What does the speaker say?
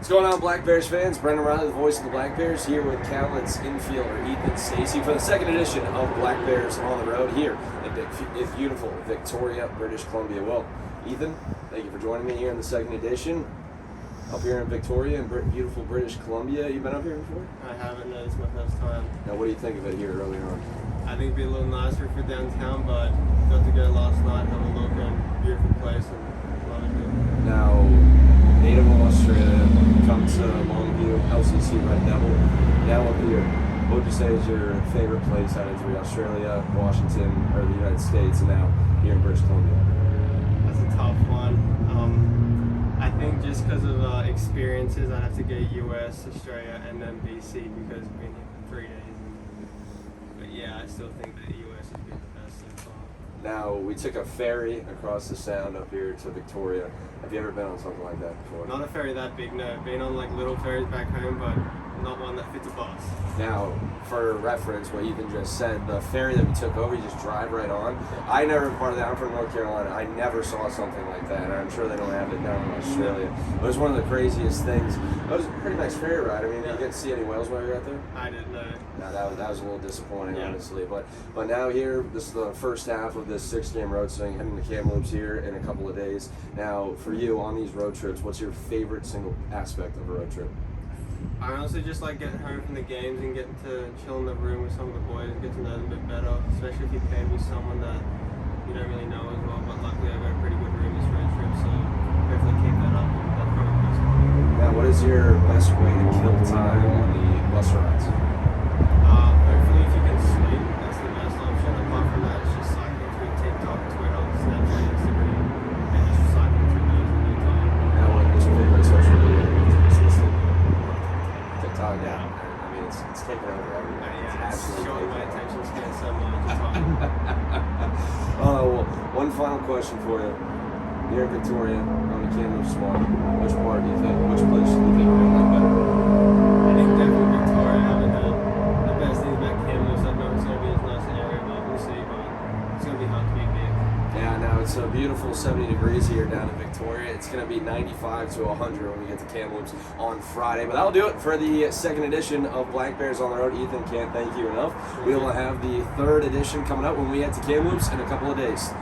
What's going on, Black Bears fans? Brendan Reilly, the voice of the Black Bears, here with Cowlitz infielder Ethan Stacy for the second edition of Black Bears on the Road here in beautiful Victoria, British Columbia. Well, Ethan, thank you for joining me here in the second edition. Up here in Victoria in beautiful British Columbia. You been up here before? I haven't. No, it's my first time. Now, what do you think of it here earlier on? I think it'd be a little nicer for downtown, but got to go last night, have a look, and beautiful place, and love it here. Now, native of Australia, come to Longview, LCC Red Devil. Now up here, what would you say is your favorite place out of three? Australia, Washington, or the United States, and now here in British Columbia? That's a tough one. I think just because of experiences, I'd have to go US, Australia, and then BC because we've been here for 3 days. But yeah, I still think that US would be the best so far. Now, we took a ferry across the Sound up here to Victoria. Have you ever been on something like that before? Not a ferry that big, no. Been on like little ferries back home, but not one that fits a bus. Now, for reference, what Ethan just said, the ferry that we took over, you just drive right on. I never been part of that. I'm from North Carolina. I never saw something like that. I'm sure they don't have it down in Australia. It was one of the craziest things. It was a pretty nice ferry ride. I mean, did you get to see any whales while you were out there? I didn't know. No, that was a little disappointing, honestly. But now here, this is the first half of this 6-game road swing, heading to Kamloops here in a couple of days. Now, for you on these road trips, what's your favorite single aspect of a road trip? I honestly just like getting home from the games and getting to chill in the room with some of the boys and get to know them a bit better, especially if you pair with someone that you don't really know as well. But luckily I've got a pretty good room this road trip, so hopefully keep that up, and that's probably the best one. Now, what is your best way to kill time on the bus rides? Hopefully if you can sleep, that's the best option. Apart from that, it's just cycling through TikTok, Twitter, Snapchat, Instagram, and just cycling through those in no time. Now, what's your favorite social media that's listed? TikTok, yeah. I mean, it's taken over everything. Yeah, it's showing my attention span so much. It's hard. Well, one final question for you. You're in Victoria, on the Kamloops Smart. Which part do you think, which place do you think you're going to like better? I think definitely Victoria. I haven't heard the best things about Kamloops. I know it's going to be as nice an area, but we'll see. But it's going to be hard to beat big. Yeah, now it's a beautiful 70 degrees here down in Victoria. It's going to be 95 to 100 when we get to Kamloops on Friday. But that'll do it for the second edition of Black Bears on the Road. Ethan, can't thank you enough. We will have the third edition coming up when we head to Kamloops in a couple of days.